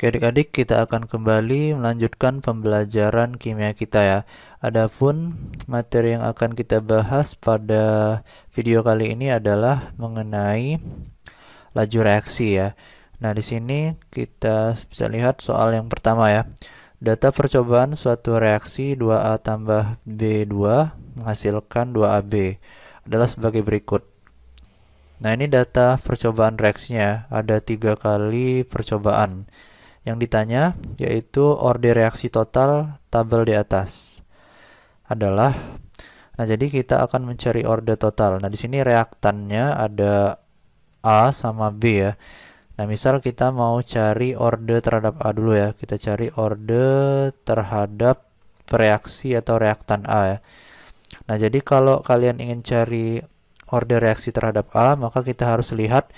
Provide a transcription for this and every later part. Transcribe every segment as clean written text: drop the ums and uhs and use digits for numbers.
Oke adik-adik, kita akan kembali melanjutkan pembelajaran kimia kita ya. Adapun materi yang akan kita bahas pada video kali ini adalah mengenai laju reaksi ya. Nah, di sini kita bisa lihat soal yang pertama ya. Data percobaan suatu reaksi 2A tambah B2 menghasilkan 2AB adalah sebagai berikut. Nah, ini data percobaan reaksinya. Ada 3 kali percobaan. Yang ditanya yaitu orde reaksi total tabel di atas adalah. Nah, jadi kita akan mencari orde total. Nah, di sini reaktannya ada A sama B ya. Nah, misal kita mau cari orde terhadap A dulu ya. Kita cari orde terhadap reaksi atau reaktan A ya. Nah, jadi kalau kalian ingin cari orde reaksi terhadap A, maka kita harus lihat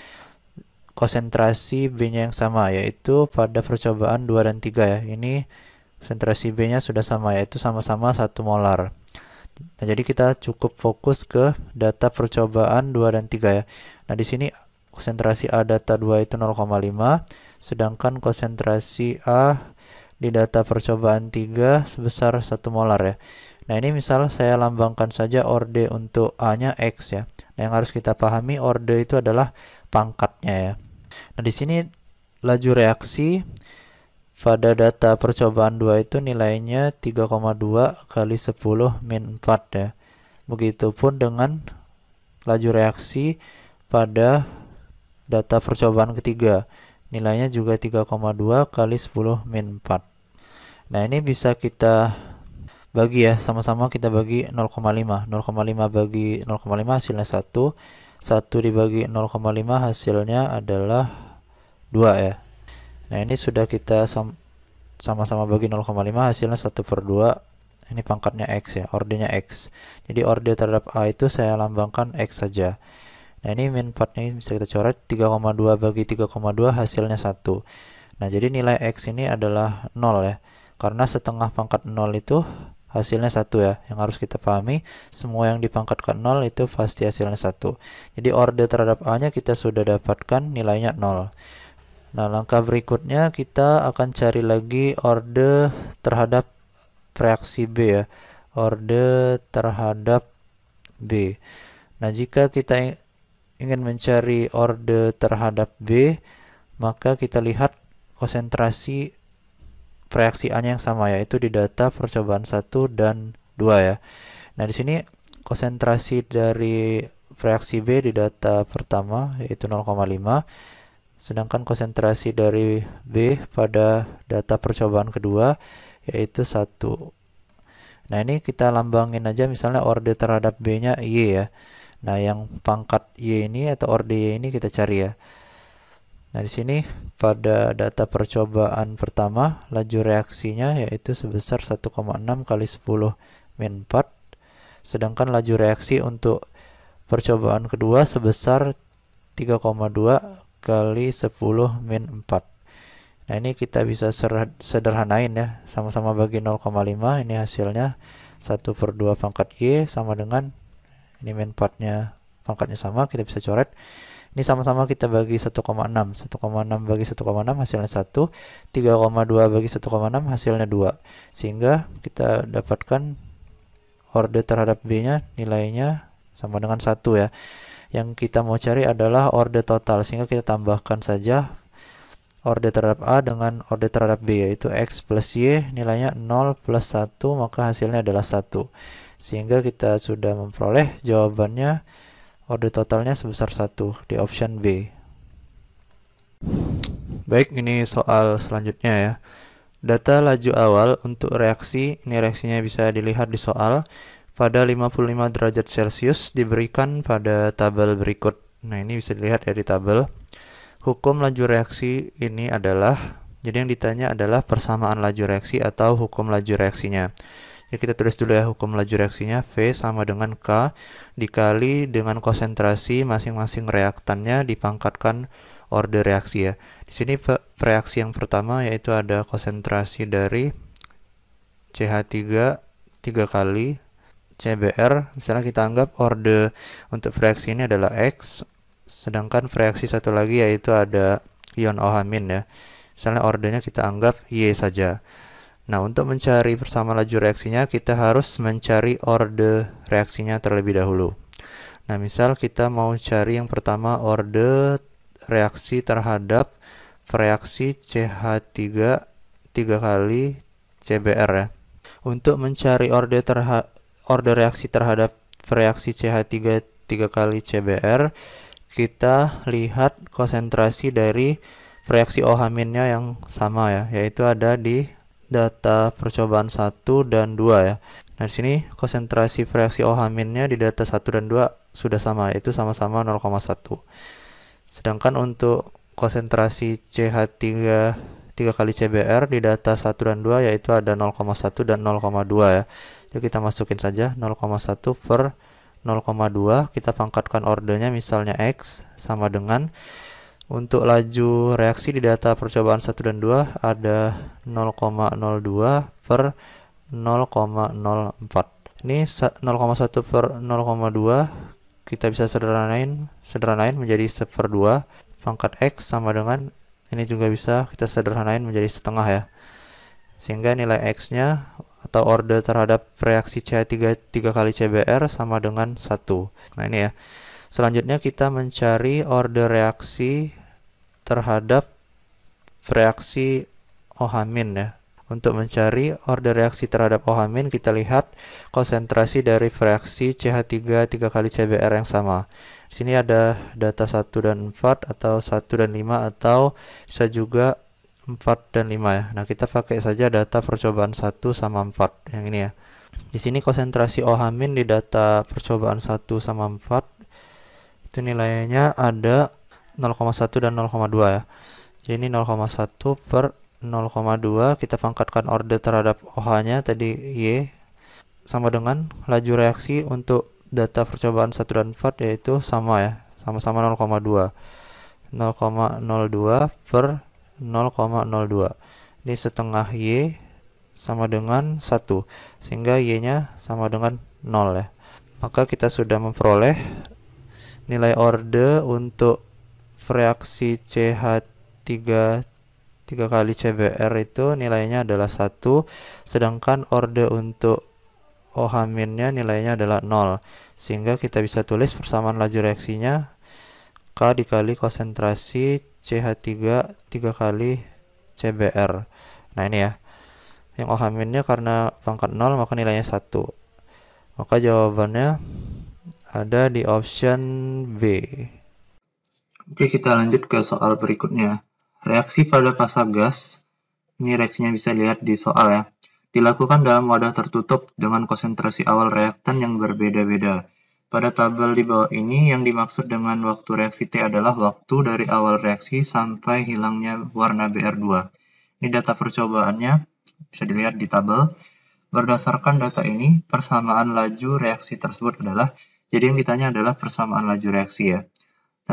konsentrasi B-nya yang sama, yaitu pada percobaan 2 dan 3 ya. Ini konsentrasi B-nya sudah sama, yaitu sama-sama 1 molar. Nah, jadi kita cukup fokus ke data percobaan 2 dan 3 ya. Nah, di sini konsentrasi A data 2 itu 0,5, sedangkan konsentrasi A di data percobaan 3 sebesar 1 molar ya. Nah, ini misal saya lambangkan saja orde untuk A-nya X ya. Nah, yang harus kita pahami orde itu adalah pangkatnya ya. Nah, di sini laju reaksi pada data percobaan 2 itu nilainya 3,2 kali 10 min 4 ya. Begitupun dengan laju reaksi pada data percobaan ketiga. Nilainya juga 3,2 kali 10 min 4. Nah, ini bisa kita bagi ya, sama-sama kita bagi 0,5. 0,5 bagi 0,5 hasilnya 1. 1 dibagi 0,5 hasilnya adalah 2 ya. Nah, ini sudah kita sama-sama bagi 0,5 hasilnya 1/2. Ini pangkatnya X ya, ordenya X. Jadi orde terhadap A itu saya lambangkan X saja. Nah, ini min 4 nya bisa kita coret, 3,2 bagi 3,2 hasilnya 1. Nah, jadi nilai X ini adalah 0 ya. Karena setengah pangkat 0 itu hasilnya 1 ya. Yang harus kita pahami, semua yang dipangkatkan 0 itu pasti hasilnya 1. Jadi orde terhadap A-nya kita sudah dapatkan nilainya 0. Nah, langkah berikutnya kita akan cari lagi orde terhadap reaksi B ya. Orde terhadap B. Nah, jika kita ingin mencari orde terhadap B, maka kita lihat konsentrasi reaksi A-nya yang sama, yaitu di data percobaan 1 dan 2 ya. Nah, di sini konsentrasi dari reaksi B di data pertama yaitu 0,5, sedangkan konsentrasi dari B pada data percobaan kedua yaitu 1. Nah, ini kita lambangin aja, misalnya orde terhadap B-nya Y ya. Nah, yang pangkat Y ini atau orde Y ini kita cari ya. Nah, di sini pada data percobaan pertama laju reaksinya yaitu sebesar 1,6 kali 10 min 4, sedangkan laju reaksi untuk percobaan kedua sebesar 3,2 kali 10 min 4. Nah, ini kita bisa sederhanain ya, sama-sama bagi 0,5, ini hasilnya 1/2 pangkat Y sama dengan ini min 4 nya pangkatnya sama, kita bisa coret. Ini sama-sama kita bagi 1,6. 1,6 bagi 1,6 hasilnya 1. 3,2 bagi 1,6 hasilnya 2. Sehingga kita dapatkan orde terhadap B-nya nilainya sama dengan 1 ya. Yang kita mau cari adalah orde total. Sehingga kita tambahkan saja orde terhadap A dengan orde terhadap B, yaitu X plus Y nilainya 0 plus 1, maka hasilnya adalah 1. Sehingga kita sudah memperoleh jawabannya, orde totalnya sebesar 1 di option B. Baik, ini soal selanjutnya ya. Data laju awal untuk reaksi, ini reaksinya bisa dilihat di soal, pada 55 derajat Celcius diberikan pada tabel berikut. Nah, ini bisa dilihat ya di tabel. Hukum laju reaksi ini adalah, jadi yang ditanya adalah persamaan laju reaksi atau hukum laju reaksinya. Jadi kita tulis dulu ya, hukum laju reaksinya V sama dengan K dikali dengan konsentrasi masing-masing reaktannya dipangkatkan orde reaksi ya. Di sini reaksi yang pertama yaitu ada konsentrasi dari CH3 3 kali CBr. Misalnya kita anggap orde untuk reaksi ini adalah X, sedangkan reaksi satu lagi yaitu ada ion OH- ya. Misalnya ordernya kita anggap Y saja. Nah, untuk mencari persamaan laju reaksinya, kita harus mencari order reaksinya terlebih dahulu. Nah, misal kita mau cari yang pertama order reaksi terhadap reaksi CH3 3 kali CBR ya. Untuk mencari order reaksi terhadap reaksi CH3 3 kali CBR, kita lihat konsentrasi dari reaksi OH-nya yang sama ya, yaitu ada di data percobaan 1 dan 2 ya. Nah, di sini konsentrasi reaksi OH-nya di data 1 dan 2 sudah sama, yaitu sama-sama 0,1. Sedangkan untuk konsentrasi CH3 3 kali CBR di data 1 dan 2 yaitu ada 0,1 dan 0,2 ya. Jadi kita masukin saja 0,1 per 0,2, kita pangkatkan ordernya misalnya X sama dengan, untuk laju reaksi di data percobaan 1 dan 2 ada 0,02 per 0,04. Ini 0,1 per 0,2 kita bisa sederhanain menjadi 1/2. Pangkat X sama dengan, ini juga bisa kita sederhanain menjadi setengah ya. Sehingga nilai X-nya atau order terhadap reaksi CH3 3 kali CBR sama dengan 1. Nah, ini ya. Selanjutnya kita mencari order reaksi terhadap reaksi OH- ya. Untuk mencari order reaksi terhadap OH-, kita lihat konsentrasi dari reaksi CH3 3 kali CBR yang sama. Di sini ada data 1 dan 4 atau 1 dan 5 atau bisa juga 4 dan 5 ya. Nah, kita pakai saja data percobaan 1 sama 4 yang ini ya. Di sini konsentrasi OH- di data percobaan 1 sama 4 itu nilainya ada 0,1 dan 0,2 ya. Jadi ini 0,1 per 0,2, kita pangkatkan order terhadap OH-nya tadi Y sama dengan laju reaksi untuk data percobaan 1 dan 4 yaitu sama ya, sama-sama 0,2. 0,02 per 0,02. Ini setengah Y sama dengan 1, sehingga Y-nya sama dengan 0 ya. Maka kita sudah memperoleh nilai order untuk reaksi CH3 3 kali CBR itu nilainya adalah 1, sedangkan order untuk OH-nya nilainya adalah 0. Sehingga kita bisa tulis persamaan laju reaksinya K dikali konsentrasi CH3 3 kali CBR. Nah, ini ya. Yang OH-nya karena pangkat 0 maka nilainya 1. Maka jawabannya ada di option B. Oke, kita lanjut ke soal berikutnya. Reaksi pada fasa gas, ini reaksinya bisa dilihat di soal ya, dilakukan dalam wadah tertutup dengan konsentrasi awal reaktan yang berbeda-beda. Pada tabel di bawah ini, yang dimaksud dengan waktu reaksi T adalah waktu dari awal reaksi sampai hilangnya warna BR2. Ini data percobaannya, bisa dilihat di tabel. Berdasarkan data ini, persamaan laju reaksi tersebut adalah, jadi yang ditanya adalah persamaan laju reaksi ya.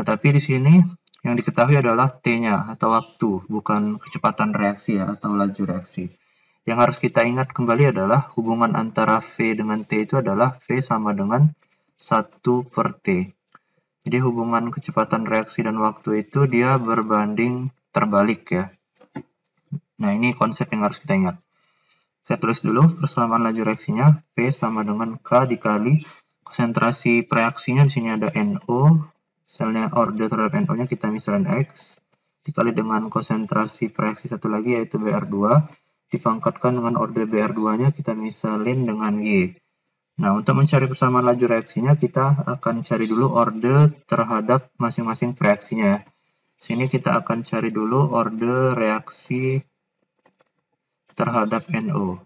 Nah, tapi di sini yang diketahui adalah T-nya atau waktu, bukan kecepatan reaksi ya, atau laju reaksi. Yang harus kita ingat kembali adalah hubungan antara V dengan T itu adalah V sama dengan 1 per T. Jadi hubungan kecepatan reaksi dan waktu itu dia berbanding terbalik ya. Nah, ini konsep yang harus kita ingat. Saya tulis dulu persamaan laju reaksinya, V sama dengan K dikali konsentrasi reaksinya, di sini ada NO. Misalnya order terhadap NO-nya kita misalkan X, dikali dengan konsentrasi reaksi satu lagi yaitu BR2, dipangkatkan dengan order BR2-nya kita misalin dengan Y. Nah, untuk mencari persamaan laju reaksinya, kita akan cari dulu order terhadap masing-masing reaksinya. Sini kita akan cari dulu order reaksi terhadap NO.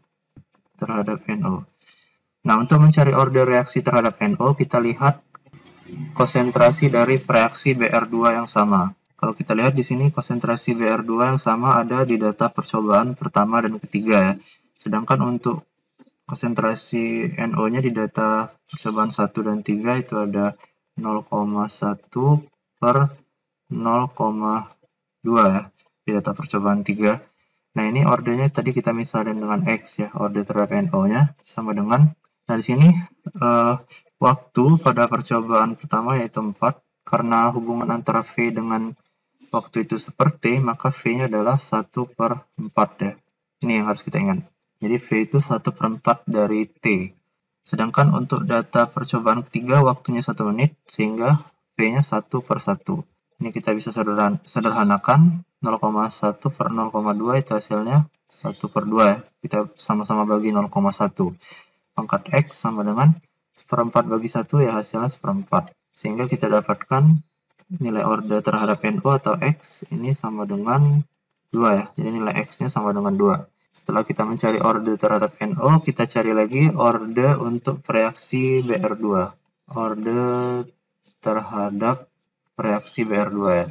Nah, untuk mencari order reaksi terhadap NO, kita lihat konsentrasi dari reaksi BR2 yang sama. Kalau kita lihat di sini konsentrasi BR2 yang sama ada di data percobaan pertama dan ketiga ya. Sedangkan untuk konsentrasi NO-nya di data percobaan 1 dan 3 itu ada 0,1 per 0,2 ya di data percobaan 3. Nah, ini ordernya tadi kita misalin dengan X ya, order terhadap NO-nya sama dengan, nah di sini waktu pada percobaan pertama yaitu 4, karena hubungan antara V dengan waktu itu seperti, maka V-nya adalah 1/4 ya. Ini yang harus kita ingat. Jadi V itu 1/4 dari T. Sedangkan untuk data percobaan ketiga waktunya 1 menit, sehingga V-nya 1/1. Ini kita bisa sederhanakan, 0,1/0,2 itu hasilnya 1/2 ya. Kita sama-sama bagi 0,1. Pangkat X sama dengan 1/4 bagi 1 ya hasilnya 1/4. Sehingga kita dapatkan nilai order terhadap NO atau X ini sama dengan 2 ya. Jadi nilai X-nya sama dengan 2. Setelah kita mencari order terhadap NO, kita cari lagi order untuk reaksi BR2. Order terhadap reaksi BR2 ya.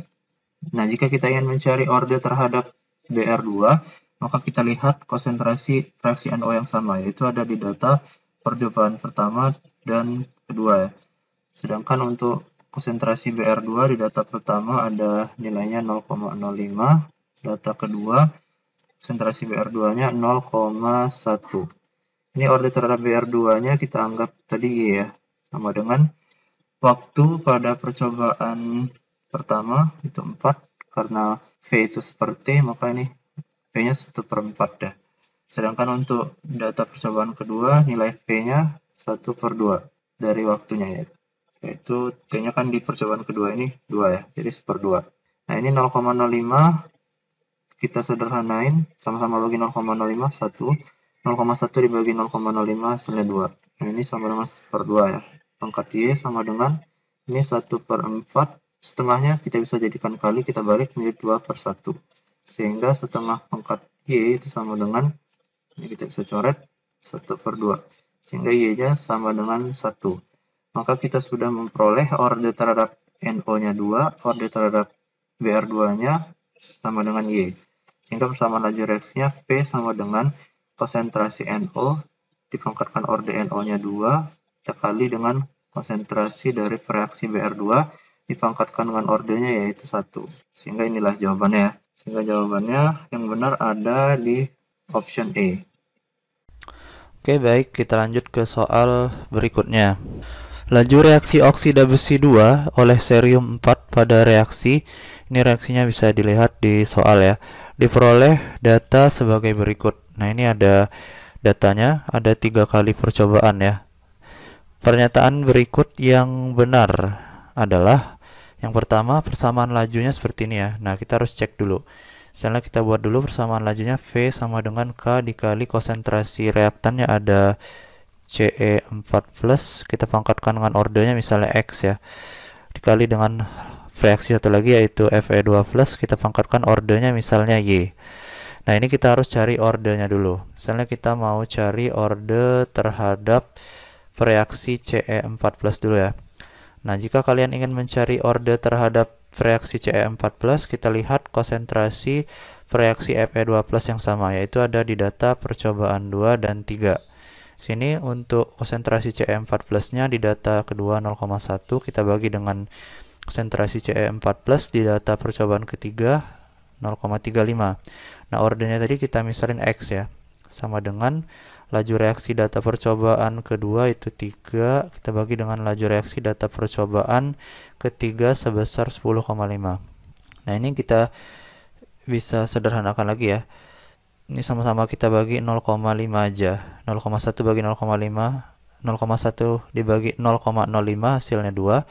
Nah, jika kita ingin mencari order terhadap BR2, maka kita lihat konsentrasi reaksi NO yang sama, yaitu ada di data percobaan pertama dan kedua ya. Sedangkan untuk konsentrasi BR2 di data pertama ada nilainya 0,05, data kedua konsentrasi BR2-nya 0,1. Ini order terhadap BR2-nya kita anggap tadi Y ya, sama dengan waktu pada percobaan pertama itu 4, karena V itu seperti, maka ini V-nya 1/4 ya. Sedangkan untuk data percobaan kedua, nilai V-nya 1/2 dari waktunya ya. Yaitu T-nya kan di percobaan kedua ini 2 ya, jadi 1/2. Nah, ini 0,05 kita sederhanain, sama-sama bagi 0,05, 1. 0,1 dibagi 0,05 hasilnya 2. Nah, ini sama dengan 1/2 ya. Pangkat Y sama dengan ini 1/4. Setengahnya kita bisa jadikan kali, kita balik menjadi 2/1. Sehingga setengah pangkat Y itu sama dengan, ini kita bisa coret, 1/2. Sehingga Y-nya sama dengan 1. Maka kita sudah memperoleh order terhadap NO-nya 2, order terhadap BR2-nya sama dengan Y. Sehingga persamaan laju reaksinya P sama dengan konsentrasi NO dipangkatkan order NO-nya 2, kita kali dengan konsentrasi dari reaksi BR2 dipangkatkan dengan ordernya yaitu 1. Sehingga inilah jawabannya ya. Sehingga jawabannya yang benar ada di option E. Oke, baik, kita lanjut ke soal berikutnya. Laju reaksi oksida besi 2 oleh cerium 4 pada reaksi, ini reaksinya bisa dilihat di soal ya, diperoleh data sebagai berikut. Nah, ini ada datanya, ada 3 kali percobaan ya. Pernyataan berikut yang benar adalah yang pertama, persamaan lajunya seperti ini ya. Nah, kita harus cek dulu. Misalnya kita buat dulu persamaan lajunya V sama dengan K dikali konsentrasi reaktannya ada Ce4+, kita pangkatkan dengan ordernya misalnya X ya, dikali dengan reaksi satu lagi yaitu Fe2+, kita pangkatkan ordernya misalnya Y. Nah, ini kita harus cari ordernya dulu. Misalnya kita mau cari order terhadap reaksi Ce4+ dulu ya. Nah, jika kalian ingin mencari order terhadap reaksi Ce4+, kita lihat konsentrasi reaksi Fe2+ yang sama, yaitu ada di data percobaan 2 dan 3. Sini untuk konsentrasi Ce4+-nya di data kedua 0,1, kita bagi dengan konsentrasi Ce4+ di data percobaan ketiga 0,35. Nah, ordernya tadi kita misalin X ya, sama dengan laju reaksi data percobaan kedua itu 3, kita bagi dengan laju reaksi data percobaan ketiga sebesar 10,5. Nah, ini kita bisa sederhanakan lagi ya. Ini sama-sama kita bagi 0,5 aja. 0,1 bagi 0,5, 0,1 dibagi 0,05 hasilnya 2.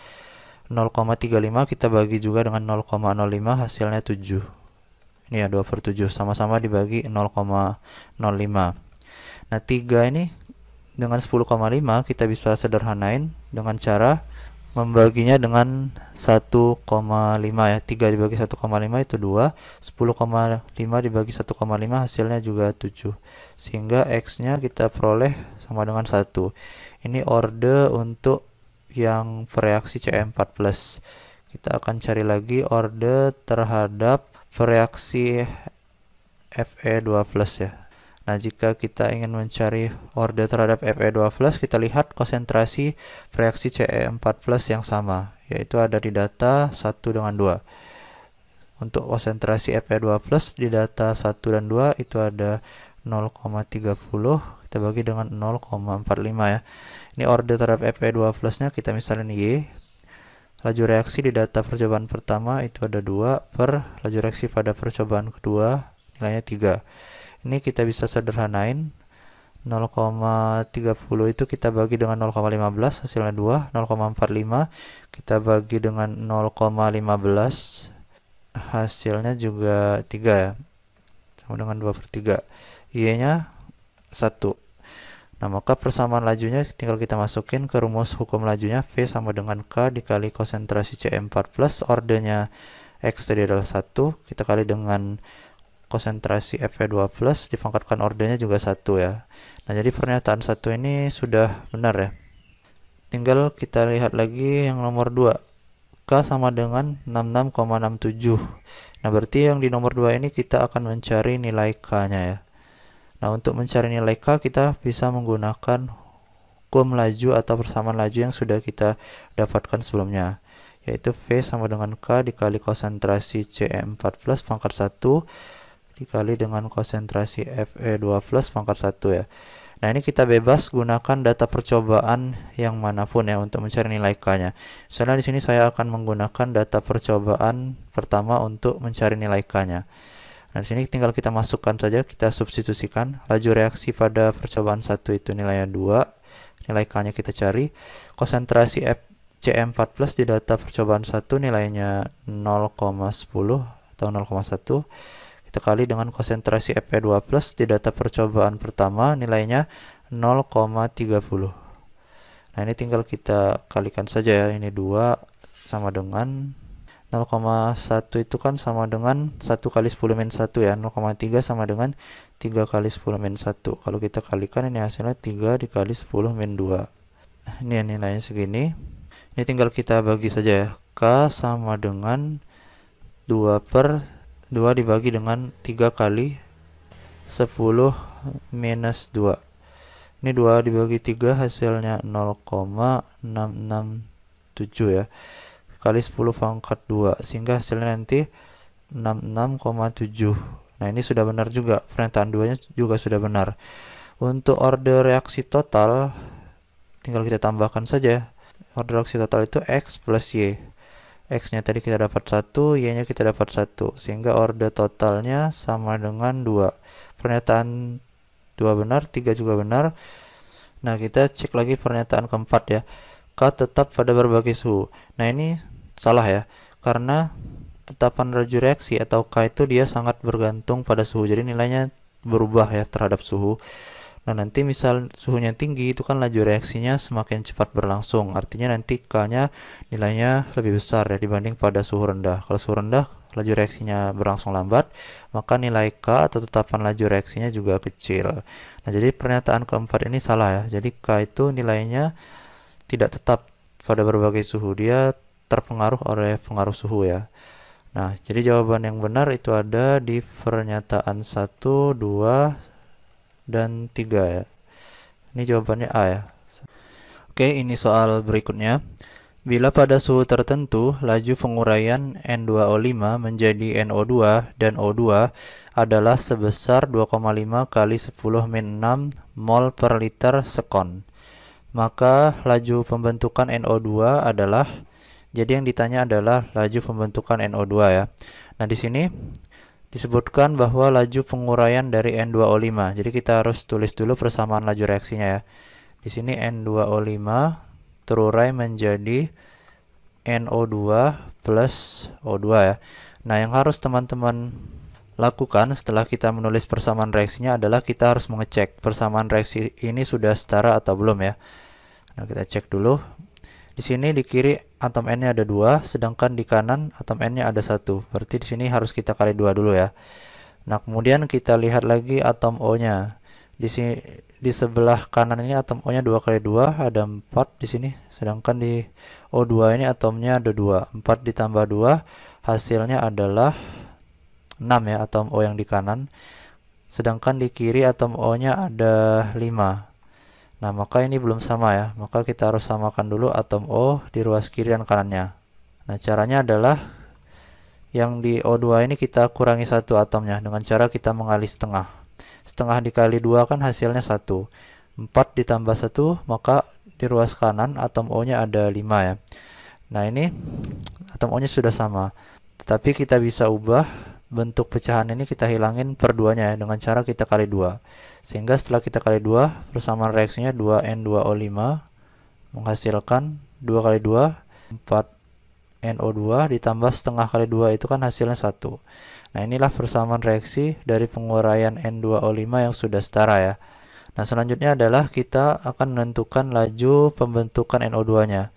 0,35 kita bagi juga dengan 0,05 hasilnya 7. Ini ya, 2/7, sama-sama dibagi 0,05. Nah, 3 ini dengan 10,5 kita bisa sederhanain dengan cara membaginya dengan 1,5 ya. 3 dibagi 1,5 itu 2, 10,5 dibagi 1,5 hasilnya juga 7. Sehingga X-nya kita peroleh sama dengan 1. Ini order untuk yang reaksi Ce4+. Kita akan cari lagi order terhadap reaksi Fe2+ ya. Nah, jika kita ingin mencari order terhadap Fe2+, kita lihat konsentrasi reaksi Ce4+ yang sama, yaitu ada di data 1 dengan 2. Untuk konsentrasi Fe2+ di data 1 dan 2 itu ada 0,30, kita bagi dengan 0,45 ya. Ini order terhadap Fe2+-nya kita misalin Y. laju reaksi di data percobaan pertama itu ada 2 per laju reaksi pada percobaan kedua nilainya 3. Ini kita bisa sederhanain. 0,30 itu kita bagi dengan 0,15 hasilnya 2. 0,45 kita bagi dengan 0,15 hasilnya juga 3 ya, sama dengan 2/3. Y nya 1. Nah, maka persamaan lajunya tinggal kita masukin ke rumus hukum lajunya. V sama dengan K dikali konsentrasi CM4 plus ordernya X tadi adalah 1, kita kali dengan konsentrasi Fe2 plus dipangkatkan ordernya juga 1 ya. Nah, jadi pernyataan 1 ini sudah benar ya. Tinggal kita lihat lagi yang nomor 2. K sama dengan 66,67. Nah, berarti yang di nomor 2 ini kita akan mencari nilai K-nya ya. Nah, untuk mencari nilai K kita bisa menggunakan hukum laju atau persamaan laju yang sudah kita dapatkan sebelumnya, yaitu V sama dengan K dikali konsentrasi CM4 plus pangkat 1 dikali dengan konsentrasi Fe2 plus pangkat 1 ya. Nah, ini kita bebas gunakan data percobaan yang manapun ya untuk mencari nilai K-nya. Misalnya di sini saya akan menggunakan data percobaan pertama untuk mencari nilai K-nya. Nah, di sini tinggal kita masukkan saja, kita substitusikan. Laju reaksi pada percobaan 1 itu nilainya 2, nilai K-nya kita cari. Konsentrasi CM4 plus di data percobaan 1 nilainya 0,10 atau 0,1. Kita kali dengan konsentrasi Fe2 plus di data percobaan pertama nilainya 0,30. Nah, ini tinggal kita kalikan saja ya. Ini 2 sama dengan 0,1 itu kan sama dengan 1 kali 10 min 1 ya. 0,3 sama dengan 3 kali 10 min 1. Kalau kita kalikan ini hasilnya 3 dikali 10 min 2. Ini nilainya segini. Ini tinggal kita bagi saja ya. K sama dengan 2 dibagi dengan 3 kali 10 minus 2. Ini 2 dibagi 3 hasilnya 0,667 ya. Kali 10 pangkat 2. Sehingga hasilnya nanti 66,7. Nah, ini sudah benar juga. Pernyataan 2-nya juga sudah benar. Untuk order reaksi total, tinggal kita tambahkan saja. Order reaksi total itu X plus Y. X-nya tadi kita dapat 1, Y-nya kita dapat 1. Sehingga order totalnya sama dengan 2. Pernyataan 2 benar, 3 juga benar. Nah, kita cek lagi pernyataan keempat ya. K tetap pada berbagai suhu. Nah, ini salah ya. Karena tetapan laju reaksi atau K itu dia sangat bergantung pada suhu. Jadi nilainya berubah ya terhadap suhu. Nah, nanti misal suhunya tinggi itu kan laju reaksinya semakin cepat berlangsung. Artinya nanti K-nya nilainya lebih besar ya dibanding pada suhu rendah. Kalau suhu rendah laju reaksinya berlangsung lambat, maka nilai K atau tetapan laju reaksinya juga kecil. Nah, jadi pernyataan keempat ini salah ya. Jadi K itu nilainya tidak tetap pada berbagai suhu. Dia terpengaruh oleh pengaruh suhu ya. Nah, jadi jawaban yang benar itu ada di pernyataan 1, 2, dan 3 ya. Ini jawabannya A ya. Oke, ini soal berikutnya. Bila pada suhu tertentu laju penguraian N2O5 menjadi NO2 dan O2 adalah sebesar 2,5 kali 10 min 6 mol per liter sekon, maka laju pembentukan NO2 adalah, jadi yang ditanya adalah laju pembentukan NO2 ya. Nah, di sini disebutkan bahwa laju penguraian dari N2O5. Jadi kita harus tulis dulu persamaan laju reaksinya ya. Di sini N2O5 terurai menjadi NO2 plus O2 ya. Nah, yang harus teman-teman lakukan setelah kita menulis persamaan reaksinya adalah kita harus mengecek persamaan reaksi ini sudah setara atau belum ya. Nah, kita cek dulu. Di sini di kiri atom N-nya ada 2, sedangkan di kanan atom N-nya ada 1. Berarti di sini harus kita kali 2 dulu ya. Nah, kemudian kita lihat lagi atom O-nya. Di sini di sebelah kanan ini atom O-nya 2 kali 2 ada 4 di sini. Sedangkan di O2 ini atomnya ada 2. 4 ditambah 2 hasilnya adalah 6 ya atom O yang di kanan. Sedangkan di kiri atom O-nya ada 5. Nah, maka ini belum sama ya. Maka kita harus samakan dulu atom O di ruas kiri dan kanannya. Nah, caranya adalah yang di O2 ini kita kurangi 1 atomnya dengan cara kita mengali setengah. Setengah dikali 2 kan hasilnya 1. 4 ditambah 1, maka di ruas kanan atom O-nya ada 5 ya. Nah, ini atom O-nya sudah sama. Tetapi kita bisa ubah bentuk pecahan ini, kita hilangin per 2-nya ya, dengan cara kita kali 2. Sehingga setelah kita kali 2, persamaan reaksinya 2N2O5 menghasilkan 2 kali 2, 4NO2 ditambah setengah kali 2 itu kan hasilnya 1. Nah, inilah persamaan reaksi dari penguraian N2O5 yang sudah setara ya. Nah, selanjutnya adalah kita akan menentukan laju pembentukan NO2-nya.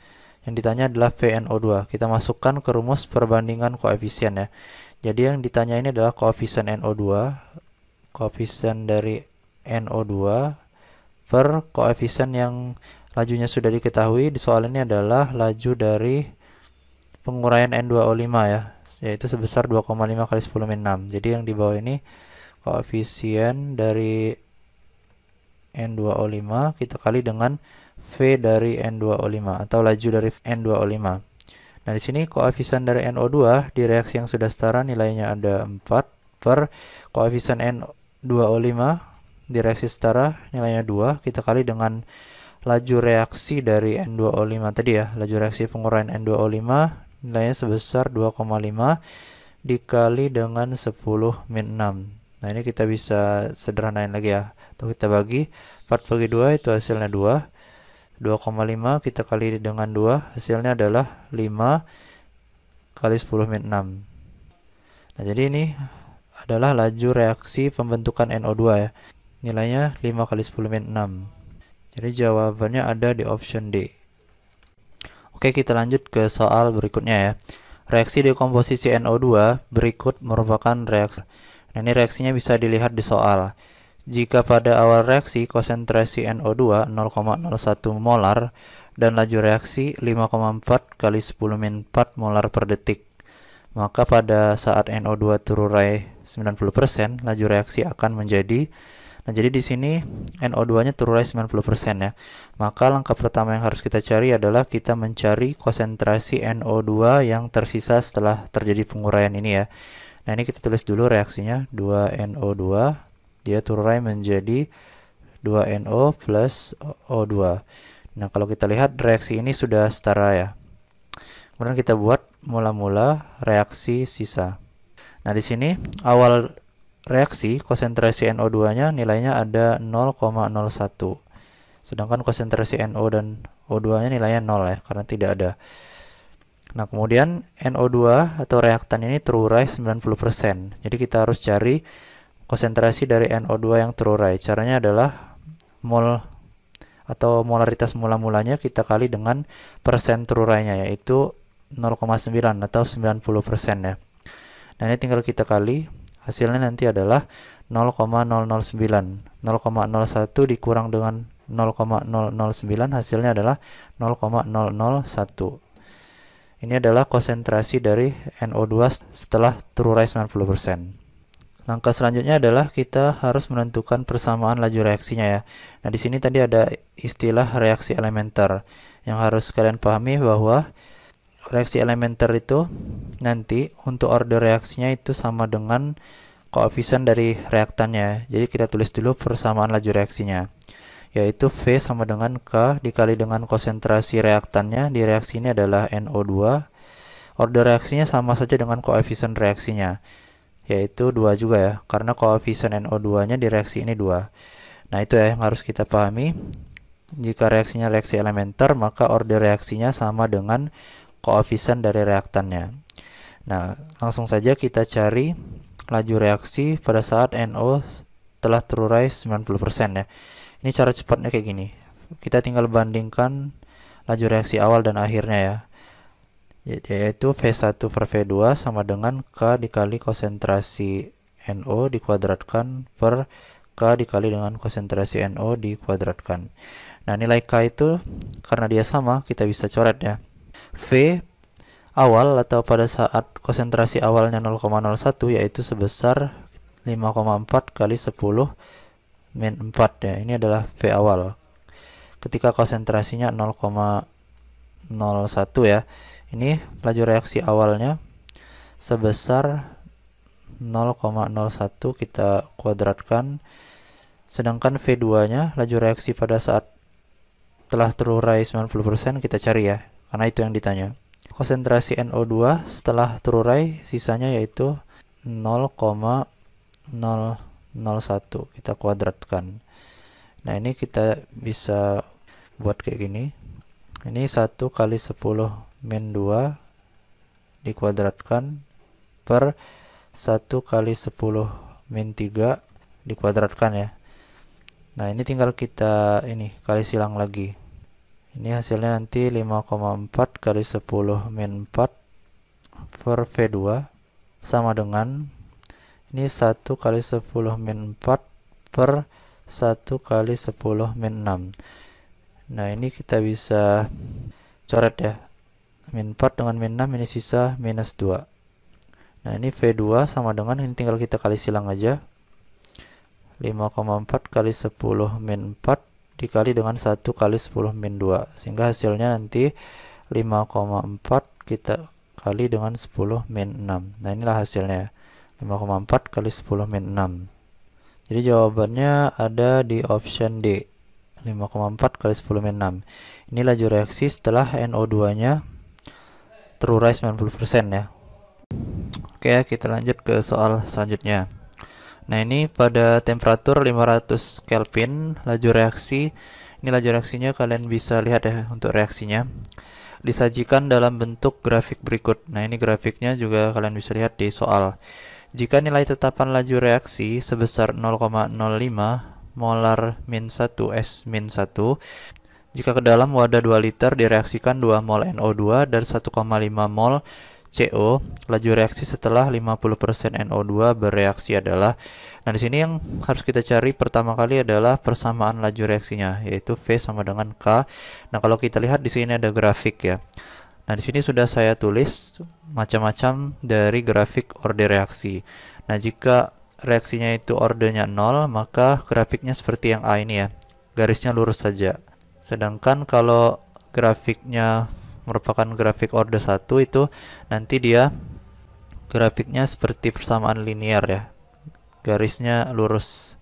Yang ditanya adalah VNO2. Kita masukkan ke rumus perbandingan koefisien ya. Jadi yang ditanya ini adalah koefisien NO2, koefisien dari NO2 per koefisien yang lajunya sudah diketahui. Di soal ini adalah laju dari penguraian N2O5 ya, yaitu sebesar 2,5 kali 10 min 6. Jadi yang di bawah ini koefisien dari N2O5 kita kali dengan V dari N2O5 atau laju dari N2O5. Nah, di sini koefisien dari NO2 di reaksi yang sudah setara nilainya ada 4 per koefisien N2O5 di reaksi setara nilainya 2, kita kali dengan laju reaksi dari N2O5 tadi ya, laju reaksi penguraian N2O5 nilainya sebesar 2,5 dikali dengan 10 min 6. Nah, ini kita bisa sederhanain lagi ya, atau kita bagi 4 bagi 2 itu hasilnya 2. 2,5 kita kali dengan 2 hasilnya adalah 5 kali 10 min 6. Nah, jadi ini adalah laju reaksi pembentukan NO2 ya, nilainya 5 kali 10 min 6. Jadi jawabannya ada di option D. Oke, kita lanjut ke soal berikutnya ya. Reaksi dekomposisi NO2 berikut merupakan reaksi. Nah, ini reaksinya bisa dilihat di soal. Jika pada awal reaksi konsentrasi NO2 0,01 molar dan laju reaksi 5,4 kali 10 min 4 molar per detik, maka pada saat NO2 terurai 90%, laju reaksi akan menjadi. Nah, jadi di sini NO2-nya terurai 90% ya. Maka langkah pertama yang harus kita cari adalah kita mencari konsentrasi NO2 yang tersisa setelah terjadi penguraian ini ya. Nah, ini kita tulis dulu reaksinya, 2NO2 dia terurai menjadi 2NO plus O2. Nah, kalau kita lihat reaksi ini sudah setara ya. Kemudian kita buat mula-mula reaksi sisa. Nah, di sini awal reaksi konsentrasi NO2-nya nilainya ada 0,01. Sedangkan konsentrasi NO dan O2-nya nilainya 0 ya, karena tidak ada. Nah, kemudian NO2 atau reaktan ini terurai 90%. Jadi kita harus cari konsentrasi dari NO2 yang terurai. Caranya adalah mol atau molaritas mula-mulanya kita kali dengan persen terurainya, yaitu 0,9 atau 90% ya. Nah, ini tinggal kita kali, hasilnya nanti adalah 0,009. 0,01 dikurang dengan 0,009 hasilnya adalah 0,001. Ini adalah konsentrasi dari NO2 setelah terurai 90%. Langkah selanjutnya adalah kita harus menentukan persamaan laju reaksinya ya. Nah, di sini tadi ada istilah reaksi elementer. Yang harus kalian pahami bahwa reaksi elementer itu nanti untuk order reaksinya itu sama dengan koefisien dari reaktannya. Jadi kita tulis dulu persamaan laju reaksinya, yaitu V sama dengan K dikali dengan konsentrasi reaktannya. Di reaksi ini adalah NO2. Order reaksinya sama saja dengan koefisien reaksinya, yaitu 2 juga ya, karena koefisien NO2-nya di reaksi ini 2. Nah, itu ya yang harus kita pahami. Jika reaksinya reaksi elementer, maka order reaksinya sama dengan koefisien dari reaktannya. Nah, langsung saja kita cari laju reaksi pada saat NO telah terurai 90% ya. Ini cara cepatnya kayak gini. Kita tinggal bandingkan laju reaksi awal dan akhirnya ya, yaitu V1 per V2 sama dengan K dikali konsentrasi NO dikuadratkan per K dikali dengan konsentrasi NO dikuadratkan. Nah, nilai K itu karena dia sama, kita bisa coret ya. V awal atau pada saat konsentrasi awalnya 0,01 yaitu sebesar 5,4 kali 10 min 4 ya. Ini adalah V awal. Ketika konsentrasinya 0,01 ya. Ini laju reaksi awalnya sebesar 0,01 kita kuadratkan. Sedangkan V2-nya laju reaksi pada saat telah terurai 90% kita cari ya, karena itu yang ditanya. konsentrasi NO2 setelah terurai sisanya yaitu 0,001, kita kuadratkan. Nah, ini kita bisa buat kayak gini. Ini 1 kali 10 min 2 dikuadratkan per 1 kali 10 min 3 dikuadratkan ya. Nah, ini tinggal kita kali silang lagi. Ini hasilnya nanti 5,4 kali 10 min 4 per V2 sama dengan ini 1 kali 10 min 4 per 1 kali 10 min 6. Nah, ini kita bisa coret ya. Min 4 dengan min 6, ini sisa minus 2. Nah, ini V2 sama dengan, ini tinggal kita kali silang aja. 5,4 kali 10 min 4 dikali dengan 1 kali 10 min 2. Sehingga hasilnya nanti 5,4 kita kali dengan 10 min 6. Nah, inilah hasilnya. 5,4 kali 10 min 6. Jadi jawabannya ada di option D. 5,4 kali 10 min 6. Ini laju reaksi setelah NO2-nya terurai 90% ya. Oke, kita lanjut ke soal selanjutnya. Nah, ini pada temperatur 500 Kelvin laju reaksi. Ini laju reaksinya kalian bisa lihat ya untuk reaksinya. Disajikan dalam bentuk grafik berikut. Nah, ini grafiknya juga kalian bisa lihat di soal. Jika nilai tetapan laju reaksi sebesar 0,05 molar min 1 S min 1, jika ke dalam wadah 2 liter direaksikan 2 mol NO2 dan 1,5 mol CO, laju reaksi setelah 50% NO2 bereaksi adalah. Nah, di sini yang harus kita cari pertama kali adalah persamaan laju reaksinya, yaitu V sama dengan K. Nah, kalau kita lihat di sini ada grafik ya. Nah, di sini sudah saya tulis macam-macam dari grafik orde reaksi. Nah, jika reaksinya itu ordenya 0, maka grafiknya seperti yang A ini ya. Garisnya lurus saja. Sedangkan kalau grafiknya merupakan grafik orde 1 itu nanti dia grafiknya seperti persamaan linear ya. Garisnya lurus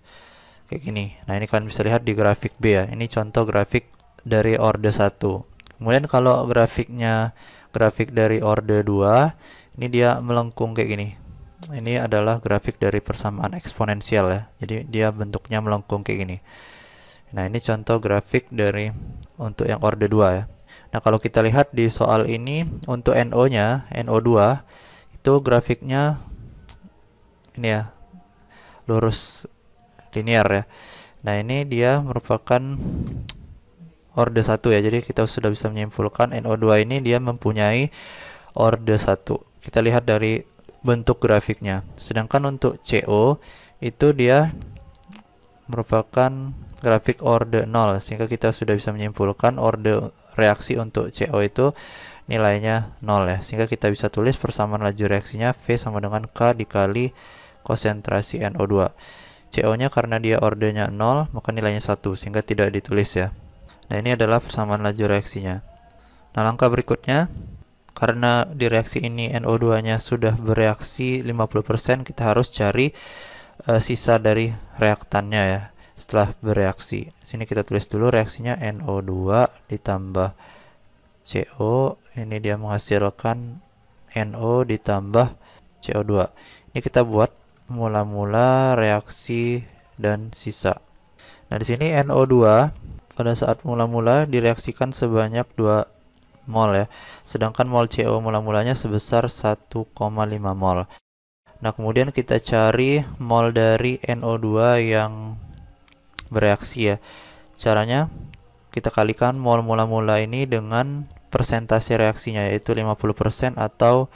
kayak gini. Nah, ini kalian bisa lihat di grafik B ya. Ini contoh grafik dari orde 1. Kemudian kalau grafik dari orde 2, ini dia melengkung kayak gini. Ini adalah grafik dari persamaan eksponensial ya. Jadi dia bentuknya melengkung kayak gini. Nah, ini contoh grafik dari untuk yang orde 2 ya. Nah, kalau kita lihat di soal ini untuk NO-nya, NO2 itu grafiknya ini ya, lurus linear ya. Nah, ini dia merupakan orde 1 ya. Jadi kita sudah bisa menyimpulkan NO2 ini dia mempunyai orde 1. Kita lihat dari bentuk grafiknya. Sedangkan untuk CO itu dia merupakan grafik orde 0, sehingga kita sudah bisa menyimpulkan orde reaksi untuk CO itu nilainya 0 ya. Sehingga kita bisa tulis persamaan laju reaksinya V sama dengan K dikali konsentrasi NO2. CO-nya karena dia ordenya 0, maka nilainya 1, sehingga tidak ditulis ya. Nah, ini adalah persamaan laju reaksinya. Nah, langkah berikutnya, karena di reaksi ini NO2-nya sudah bereaksi 50%, kita harus cari sisa dari reaktannya ya setelah bereaksi. Sini kita tulis dulu reaksinya NO2 ditambah CO. Ini dia menghasilkan NO ditambah CO2. Ini kita buat mula-mula reaksi dan sisa. Nah, di sini NO2 pada saat mula-mula direaksikan sebanyak 2 mol ya. Sedangkan mol CO mula-mulanya sebesar 1,5 mol. Nah, kemudian kita cari mol dari NO2 yang bereaksi ya. Caranya kita kalikan mol mula-mula ini dengan persentase reaksinya, yaitu 50% atau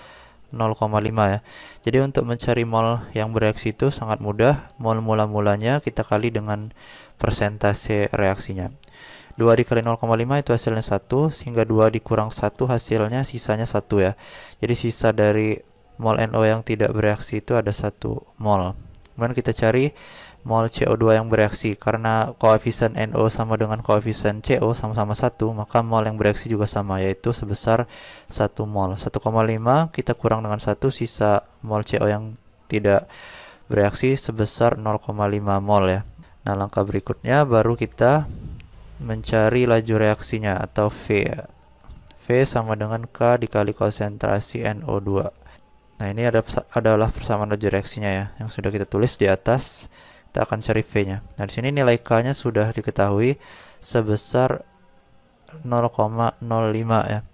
0,5 ya. Jadi untuk mencari mol yang bereaksi itu sangat mudah. Mol mula-mulanya kita kali dengan persentase reaksinya. 2 dikali 0,5 itu hasilnya 1, sehingga 2 dikurang 1 hasilnya sisanya 1 ya. Jadi sisa dari mol NO yang tidak bereaksi itu ada 1 mol. Kemudian kita cari mol CO2 yang bereaksi. Karena koefisien NO sama dengan koefisien CO sama-sama 1, maka mol yang bereaksi juga sama, yaitu sebesar 1 mol. 1,5 kita kurang dengan 1, sisa mol CO yang tidak bereaksi sebesar 0,5 mol ya. Nah, langkah berikutnya baru kita mencari laju reaksinya atau V. V V sama dengan K dikali konsentrasi NO2. Nah, ini adalah persamaan laju reaksinya ya, yang sudah kita tulis di atas. Kita akan cari V-nya. Nah, di sini nilai K-nya sudah diketahui sebesar 0,05 ya.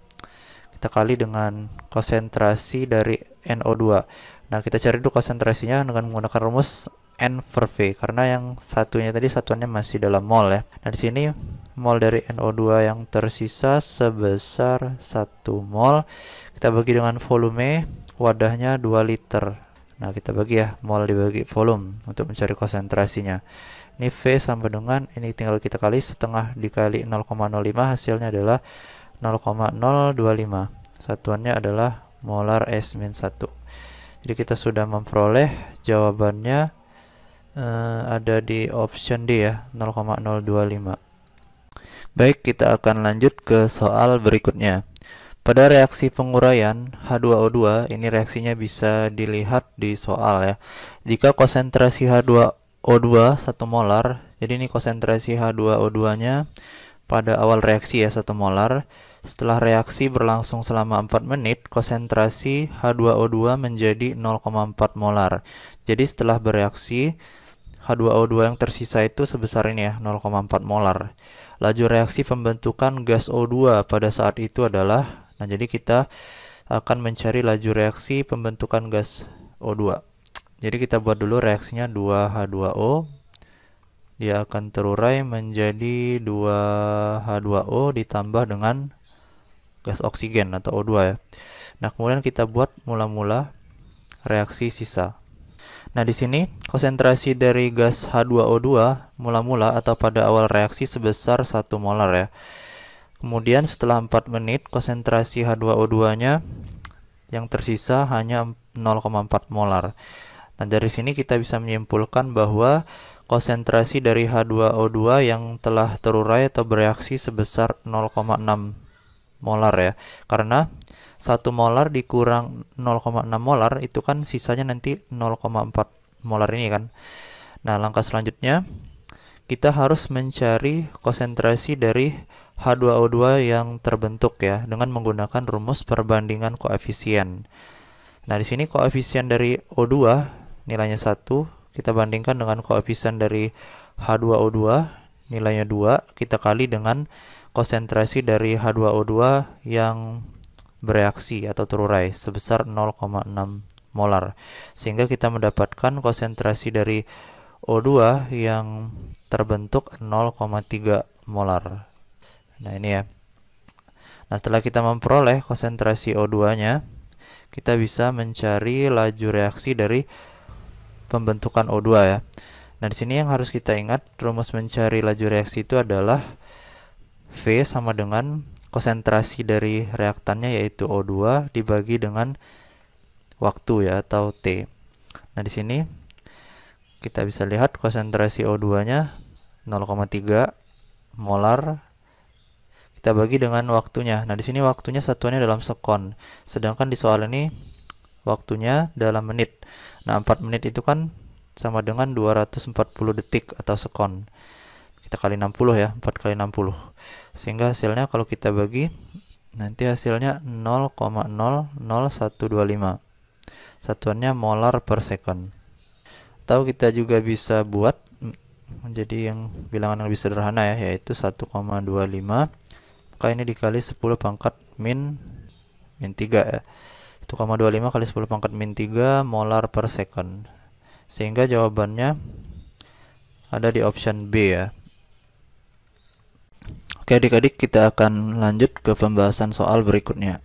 Kita kali dengan konsentrasi dari NO2. Nah, kita cari dulu konsentrasinya dengan menggunakan rumus N per V, karena yang satunya tadi satuannya masih dalam mol ya. Nah, di sini mol dari NO2 yang tersisa sebesar 1 mol. Kita bagi dengan volume wadahnya 2 liter. Nah, kita bagi ya, mol dibagi volume untuk mencari konsentrasinya. Ini V sama dengan, ini tinggal kita kali setengah dikali 0,05, hasilnya adalah 0,025. Satuannya adalah molar S-1. Jadi kita sudah memperoleh jawabannya ada di option D ya, 0,025. Baik, kita akan lanjut ke soal berikutnya. Pada reaksi penguraian H2O2, ini reaksinya bisa dilihat di soal ya. Jika konsentrasi H2O2 1 molar, jadi ini konsentrasi H2O2-nya pada awal reaksi ya 1 molar. Setelah reaksi berlangsung selama 4 menit, konsentrasi H2O2 menjadi 0,4 molar. Jadi setelah bereaksi, H2O2 yang tersisa itu sebesar ini ya, 0,4 molar. Laju reaksi pembentukan gas O2 pada saat itu adalah, nah jadi kita akan mencari laju reaksi pembentukan gas O2. Jadi kita buat dulu reaksinya 2H2O. Dia akan terurai menjadi 2H2O ditambah dengan gas oksigen atau O2 ya. Nah, kemudian kita buat mula-mula reaksi sisa. Nah, di sini konsentrasi dari gas H2O2 mula-mula atau pada awal reaksi sebesar 1 molar ya. Kemudian setelah 4 menit konsentrasi H2O2-nya yang tersisa hanya 0,4 molar. Nah, dari sini kita bisa menyimpulkan bahwa konsentrasi dari H2O2 yang telah terurai atau bereaksi sebesar 0,6 molar ya. Karena 1 molar dikurang 0,6 molar itu kan sisanya nanti 0,4 molar ini kan. Nah, langkah selanjutnya kita harus mencari konsentrasi dari H2O2 yang terbentuk ya dengan menggunakan rumus perbandingan koefisien. Nah, di sini koefisien dari O2 nilainya 1, kita bandingkan dengan koefisien dari H2O2 nilainya 2, kita kali dengan konsentrasi dari H2O2 yang bereaksi atau terurai sebesar 0,6 molar. Sehingga kita mendapatkan konsentrasi dari O2 yang terbentuk 0,3 molar. Nah, ini ya. Nah, setelah kita memperoleh konsentrasi O2-nya, kita bisa mencari laju reaksi dari pembentukan O2 ya. Nah, di sini yang harus kita ingat, rumus mencari laju reaksi itu adalah V sama dengan konsentrasi dari reaktannya yaitu O2 dibagi dengan waktu ya atau T. Nah, di sini kita bisa lihat konsentrasi O2-nya 0,3 molar. Kita bagi dengan waktunya. Nah, di sini waktunya satuannya dalam sekon. Sedangkan di soal ini waktunya dalam menit. Nah, 4 menit itu kan sama dengan 240 detik atau sekon. Kita kali 60 ya, 4 kali 60. Sehingga hasilnya kalau kita bagi, nanti hasilnya 0,00125. Satuannya molar per second. Atau kita juga bisa buat menjadi yang bilangan yang lebih sederhana ya, yaitu 1,25. Maka ini dikali 10 pangkat min 3 ya. 1,25 kali 10 pangkat min 3 molar per second. Sehingga jawabannya ada di option B ya. Oke adik-adik, kita akan lanjut ke pembahasan soal berikutnya.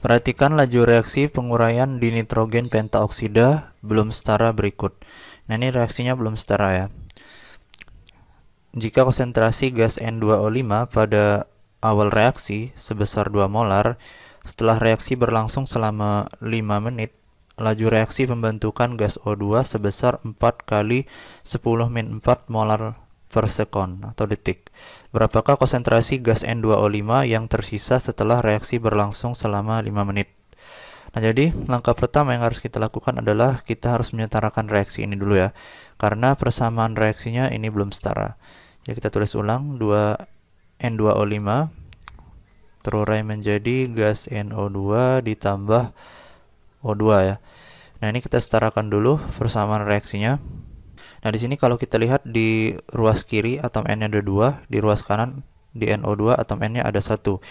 Perhatikan laju reaksi penguraian dinitrogen pentaoksida belum setara berikut. Nah, ini reaksinya belum setara ya. Jika konsentrasi gas N2O5 pada awal reaksi sebesar 2 molar, setelah reaksi berlangsung selama 5 menit, laju reaksi pembentukan gas O2 sebesar 4 kali 10⁻⁴ molar per sekon atau detik. Berapakah konsentrasi gas N2O5 yang tersisa setelah reaksi berlangsung selama 5 menit? Nah, jadi langkah pertama yang harus kita lakukan adalah kita harus menyetarakan reaksi ini dulu ya. Karena persamaan reaksinya ini belum setara. Jadi kita tulis ulang 2N2O5 terurai menjadi gas NO2 ditambah O2 ya. Nah, ini kita setarakan dulu persamaan reaksinya. Nah, di sini kalau kita lihat di ruas kiri atom N-nya ada 2, di ruas kanan di NO2 atom N-nya ada 1.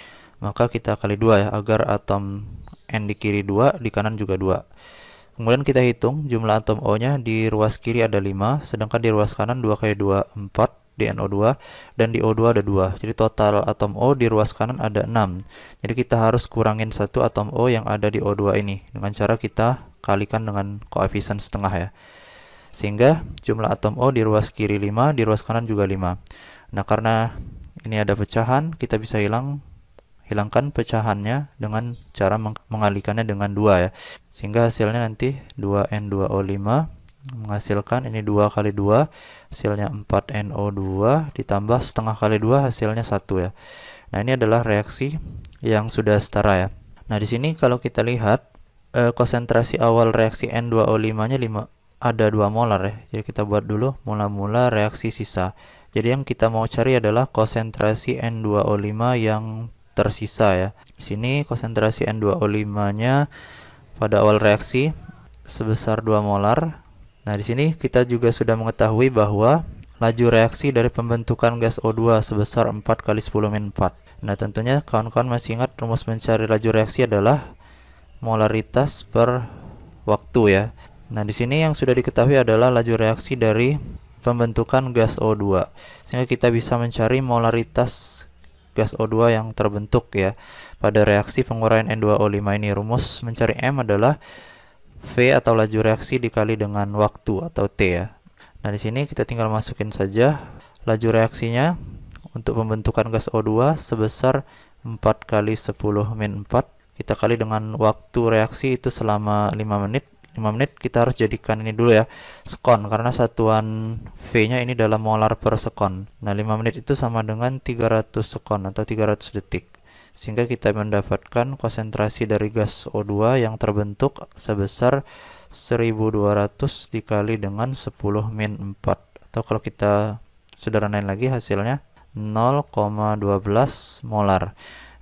Maka kita kali 2 ya, agar atom N di kiri 2, di kanan juga 2. Kemudian kita hitung jumlah atom O-nya. Di ruas kiri ada 5, sedangkan di ruas kanan 2 kali 2, 4 di NO2, dan di O2 ada 2. Jadi total atom O di ruas kanan ada 6. Jadi kita harus kurangin 1 atom O yang ada di O2 ini dengan cara kita kalikan dengan koefisien setengah ya. Sehingga jumlah atom O di ruas kiri 5, di ruas kanan juga 5. Nah, karena ini ada pecahan, kita bisa hilangkan pecahannya dengan cara mengalikannya dengan 2 ya. Sehingga hasilnya nanti 2N2O5 menghasilkan ini 2 kali 2, hasilnya 4NO2 ditambah setengah kali 2, hasilnya 1 ya. Nah, ini adalah reaksi yang sudah setara ya. Nah, di sini kalau kita lihat konsentrasi awal reaksi N2O5-nya ada 2 molar ya. Jadi kita buat dulu mula-mula reaksi sisa. Jadi yang kita mau cari adalah konsentrasi N2O5 yang tersisa ya. Di sini konsentrasi N2O5-nya pada awal reaksi sebesar 2 molar. Nah, di sini kita juga sudah mengetahui bahwa laju reaksi dari pembentukan gas O2 sebesar 4 kali 10⁻⁴. Nah, tentunya kawan-kawan masih ingat rumus mencari laju reaksi adalah molaritas per waktu ya. Nah, di sini yang sudah diketahui adalah laju reaksi dari pembentukan gas O2. Sehingga kita bisa mencari molaritas gas O2 yang terbentuk ya pada reaksi penguraian N2O5 ini. Rumus mencari M adalah V atau laju reaksi dikali dengan waktu atau T ya. Nah, di sini kita tinggal masukin saja laju reaksinya untuk pembentukan gas O2 sebesar 4 kali 10⁻⁴. Kita kali dengan waktu reaksi itu selama 5 menit. 5 menit kita harus jadikan ini dulu ya, sekon, karena satuan V-nya ini dalam molar per sekon. Nah, 5 menit itu sama dengan 300 sekon atau 300 detik. Sehingga kita mendapatkan konsentrasi dari gas O2 yang terbentuk sebesar 1200 dikali dengan 10⁻⁴. Atau kalau kita sederhanain lagi hasilnya 0,12 molar.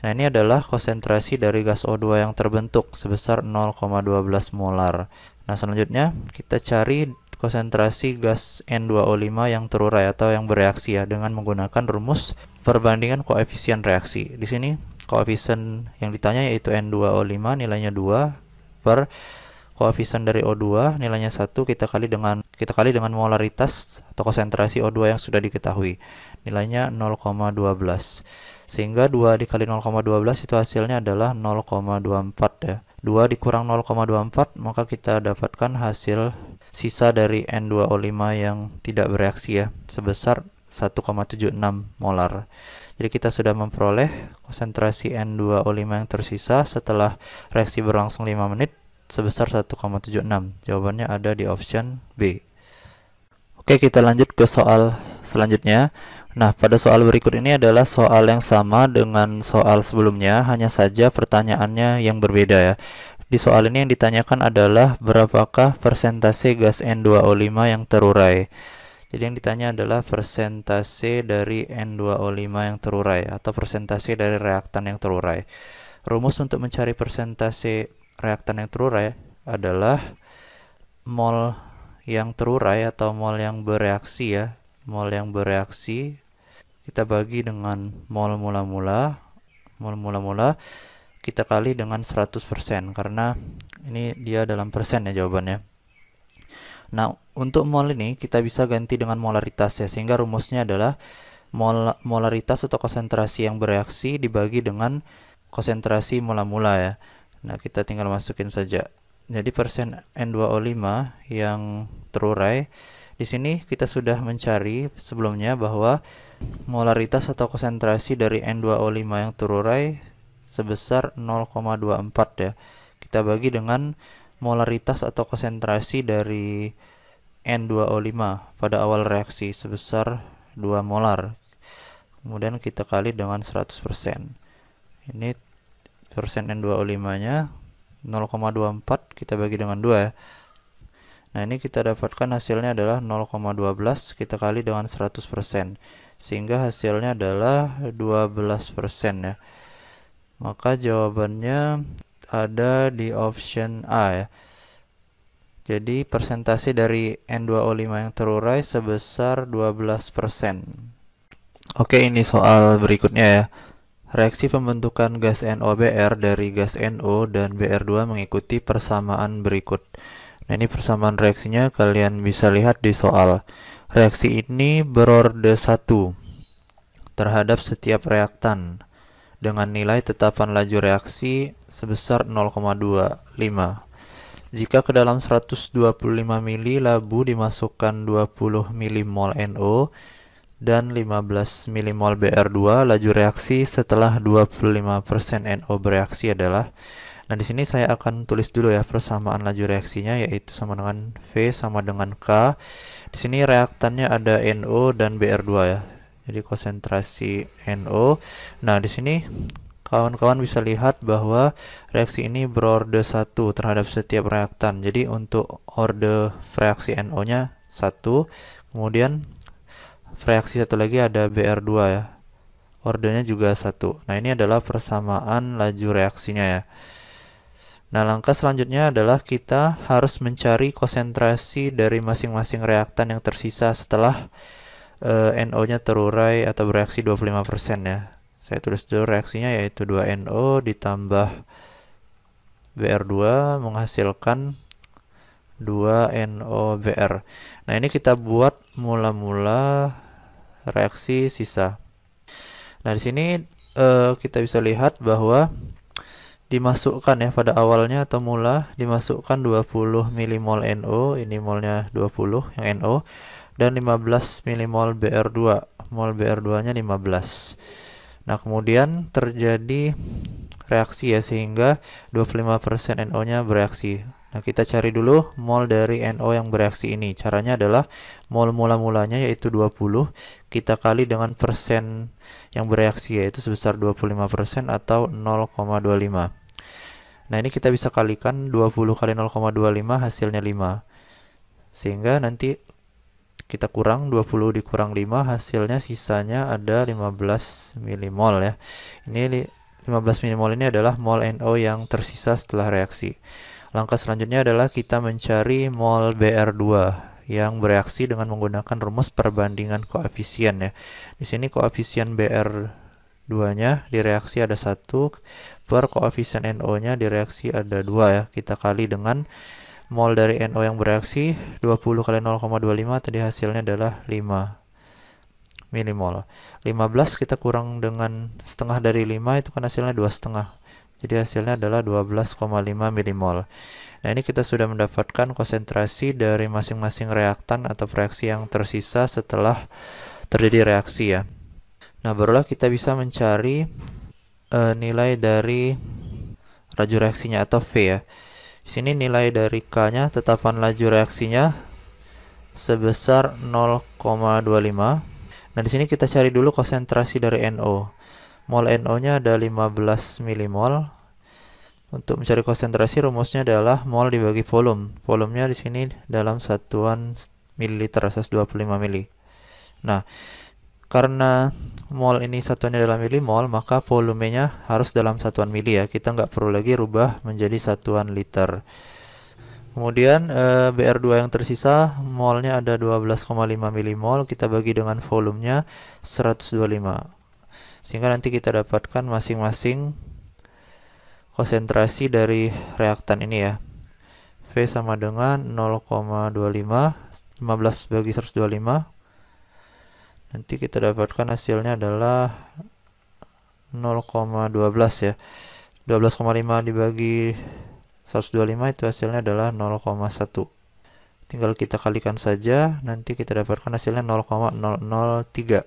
Nah, ini adalah konsentrasi dari gas O2 yang terbentuk sebesar 0,12 molar. Nah, selanjutnya kita cari konsentrasi gas N2O5 yang terurai atau yang bereaksi ya, dengan menggunakan rumus perbandingan koefisien reaksi. Di sini koefisien yang ditanya yaitu N2O5 nilainya 2 per koefisien dari O2 nilainya 1 kita kali dengan molaritas atau konsentrasi O2 yang sudah diketahui. Nilainya 0,12. Sehingga 2 dikali 0,12 itu hasilnya adalah 0,24 ya. 2 dikurang 0,24 maka kita dapatkan hasil sisa dari N2O5 yang tidak bereaksi ya, sebesar 1,76 molar. Jadi kita sudah memperoleh konsentrasi N2O5 yang tersisa setelah reaksi berlangsung 5 menit sebesar 1,76. Jawabannya ada di option B. Oke, kita lanjut ke soal selanjutnya. Nah, pada soal berikut ini adalah soal yang sama dengan soal sebelumnya, hanya saja pertanyaannya yang berbeda ya. Di soal ini yang ditanyakan adalah berapakah persentase gas N2O5 yang terurai. Jadi yang ditanya adalah persentase dari N2O5 yang terurai atau persentase dari reaktan yang terurai. Rumus untuk mencari persentase reaktan yang terurai adalah mol yang terurai atau mol yang bereaksi ya. Mol yang bereaksi kita bagi dengan mol mula-mula. Mol mula-mula kita kali dengan 100% karena ini dia dalam persen ya jawabannya. Nah, untuk mol ini kita bisa ganti dengan molaritas ya, sehingga rumusnya adalah molaritas atau konsentrasi yang bereaksi dibagi dengan konsentrasi mula-mula ya. Nah, kita tinggal masukin saja. Jadi persen N2O5 yang terurai, di sini kita sudah mencari sebelumnya bahwa molaritas atau konsentrasi dari N2O5 yang terurai sebesar 0,24 ya. Kita bagi dengan molaritas atau konsentrasi dari N2O5 pada awal reaksi sebesar 2 molar. Kemudian kita kali dengan 100%. Ini persen N2O5-nya 0,24 kita bagi dengan 2 ya. Nah, ini kita dapatkan hasilnya adalah 0,12 kita kali dengan 100%. Sehingga hasilnya adalah 12% ya. Maka jawabannya ada di option A ya. Jadi persentase dari N2O5 yang terurai sebesar 12%. Oke, ini soal berikutnya ya. Reaksi pembentukan gas NOBr dari gas NO dan Br2 mengikuti persamaan berikut. Nah, ini persamaan reaksinya kalian bisa lihat di soal. Reaksi ini berorde 1 terhadap setiap reaktan dengan nilai tetapan laju reaksi sebesar 0,25. Jika ke dalam 125 ml labu dimasukkan 20 mmol NO dan 15 mmol Br2, laju reaksi setelah 25% NO bereaksi adalah. Nah, di sini saya akan tulis dulu ya persamaan laju reaksinya, yaitu sama dengan V sama dengan K. Di sini reaktannya ada NO dan Br2 ya. Jadi konsentrasi NO. Nah, di sini kawan-kawan bisa lihat bahwa reaksi ini berorde 1 terhadap setiap reaktan. Jadi untuk orde reaksi NO-nya 1, kemudian reaksi satu lagi ada Br2 ya. Ordenya juga 1. Nah, ini adalah persamaan laju reaksinya ya. Nah, langkah selanjutnya adalah kita harus mencari konsentrasi dari masing-masing reaktan yang tersisa setelah NO-nya terurai atau bereaksi 25% ya. Saya tulis dulu reaksinya, yaitu 2NO ditambah Br2 menghasilkan 2NOBr. Nah, ini kita buat mula-mula reaksi sisa. Nah, di sini kita bisa lihat bahwa dimasukkan ya pada awalnya atau mula dimasukkan 20 mmol NO, ini molnya 20 yang NO, dan 15 mmol Br2. Mol Br2-nya 15. Nah, kemudian terjadi reaksi ya, sehingga 25% NO-nya bereaksi. Nah, kita cari dulu mol dari NO yang bereaksi ini. Caranya adalah mol mula-mulanya yaitu 20, kita kali dengan persen yang bereaksi yaitu sebesar 25% atau 0,25. Nah, ini kita bisa kalikan 20 kali 0,25 hasilnya 5. Sehingga nanti kita kurang 20 dikurang 5, hasilnya sisanya ada 15 mmol ya. Ini 15 mmol ini adalah mol NO yang tersisa setelah reaksi. Langkah selanjutnya adalah kita mencari mol Br2 yang bereaksi dengan menggunakan rumus perbandingan koefisien ya. Di sini koefisien Br2-nya di reaksi ada 1 per koefisien NO-nya di reaksi ada 2 ya. Kita kali dengan mol dari NO yang bereaksi, 20 kali 0,25 tadi hasilnya adalah 5 mmol. 15 kita kurang dengan setengah dari 5, itu kan hasilnya 2,5. Jadi hasilnya adalah 12,5 mmol. Nah, ini kita sudah mendapatkan konsentrasi dari masing-masing reaktan atau reaksi yang tersisa setelah terjadi reaksi ya. Nah, barulah kita bisa mencari nilai dari laju reaksinya atau V ya. Di sini nilai dari K-nya, tetapan laju reaksinya sebesar 0,25. Nah, di sini kita cari dulu konsentrasi dari NO. Mol NO-nya ada 15 mmol. Untuk mencari konsentrasi rumusnya adalah mol dibagi volume. Volumenya di sini dalam satuan mililiter, 125 mili. Nah, karena mol ini satuannya dalam milimol, maka volumenya harus dalam satuan mili ya. Kita nggak perlu lagi rubah menjadi satuan liter. Kemudian Br2 yang tersisa, molnya ada 12,5 mmol, kita bagi dengan volumenya 125. Sehingga nanti kita dapatkan masing-masing konsentrasi dari reaktan ini ya. V sama dengan 0,25, 15 bagi 125. Nanti kita dapatkan hasilnya adalah 0,12 ya. 12,5 dibagi 125 itu hasilnya adalah 0,1. Tinggal kita kalikan saja, nanti kita dapatkan hasilnya 0,003.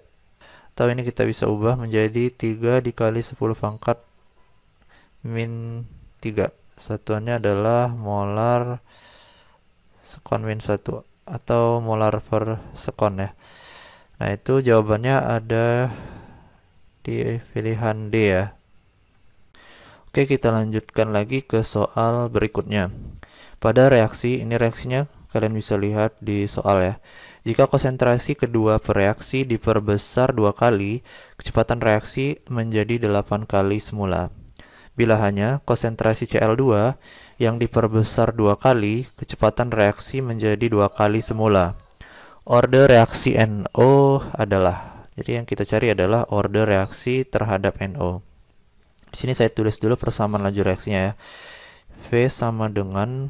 Atau ini kita bisa ubah menjadi 3 dikali 10 pangkat min 3. Satuannya adalah molar sekon min 1 atau molar per sekon ya. Nah, itu jawabannya ada di pilihan D ya. Oke, kita lanjutkan lagi ke soal berikutnya. Pada reaksi, ini reaksinya kalian bisa lihat di soal ya. Jika konsentrasi kedua reaksi diperbesar 2 kali, kecepatan reaksi menjadi 8 kali semula. bila hanya konsentrasi Cl2 yang diperbesar 2 kali, kecepatan reaksi menjadi 2 kali semula. Order reaksi NO adalah, jadi yang kita cari adalah order reaksi terhadap NO. Di sini saya tulis dulu persamaan laju reaksinya ya. V sama dengan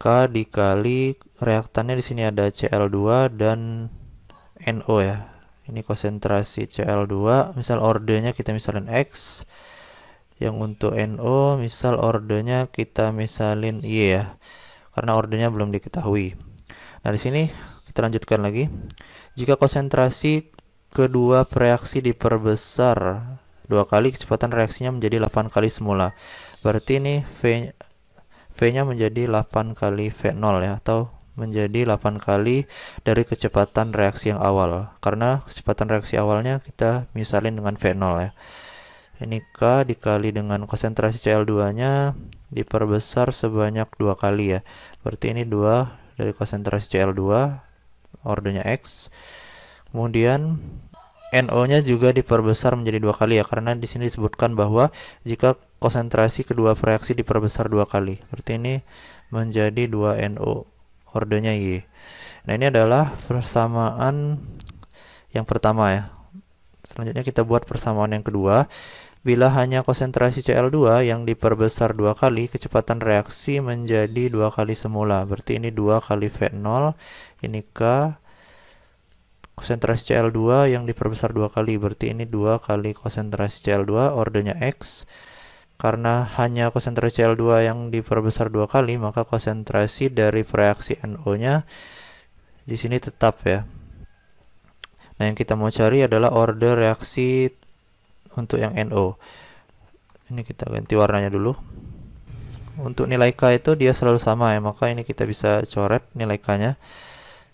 K dikali reaktannya, di sini ada Cl2 dan NO ya. Ini konsentrasi Cl2, misal ordernya kita misalin X. Yang untuk NO misal ordernya kita misalin Y ya. Karena ordernya belum diketahui. Nah, di sini kita lanjutkan lagi. Jika konsentrasi kedua reaksi diperbesar 2 kali, kecepatan reaksinya menjadi 8 kali semula. Berarti ini V-nya menjadi 8 kali V0 ya, atau menjadi 8 kali dari kecepatan reaksi yang awal. Karena kecepatan reaksi awalnya kita misalin dengan V0 ya. Ini K dikali dengan konsentrasi Cl2-nya diperbesar sebanyak 2 kali ya. Berarti ini 2 dari konsentrasi Cl2, ordernya X. Kemudian NO-nya juga diperbesar menjadi 2 kali ya, karena di sini disebutkan bahwa jika konsentrasi kedua reaksi diperbesar 2 kali. Berarti ini menjadi 2 NO, ordernya Y. Nah, ini adalah persamaan yang pertama ya. Selanjutnya kita buat persamaan yang kedua. Bila hanya konsentrasi Cl2 yang diperbesar 2 kali, kecepatan reaksi menjadi 2 kali semula. Berarti ini 2 kali V0, ini K. Konsentrasi Cl2 yang diperbesar 2 kali, berarti ini 2 kali konsentrasi Cl2, ordernya X. Karena hanya konsentrasi Cl2 yang diperbesar 2 kali, maka konsentrasi dari reaksi NO-nya di sini tetap ya. Nah, yang kita mau cari adalah order reaksi untuk yang NO. Ini kita ganti warnanya dulu. Untuk nilai K itu dia selalu sama ya, maka ini kita bisa coret nilai K-nya.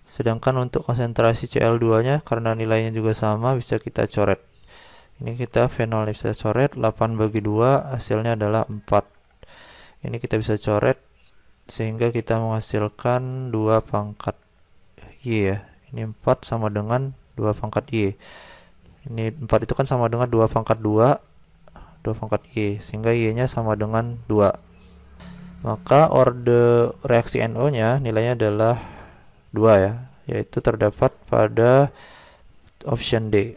Sedangkan untuk konsentrasi Cl2-nya karena nilainya juga sama, bisa kita coret. Ini kita V0 bisa coret, 8 bagi 2 hasilnya adalah 4. Ini kita bisa coret sehingga kita menghasilkan 2 pangkat Y ya. Ini 4 sama dengan 2 pangkat Y. Ini 4 itu kan sama dengan 2 pangkat 2 pangkat Y, sehingga Y-nya sama dengan 2. Maka order reaksi NO-nya nilainya adalah 2 ya, yaitu terdapat pada option D.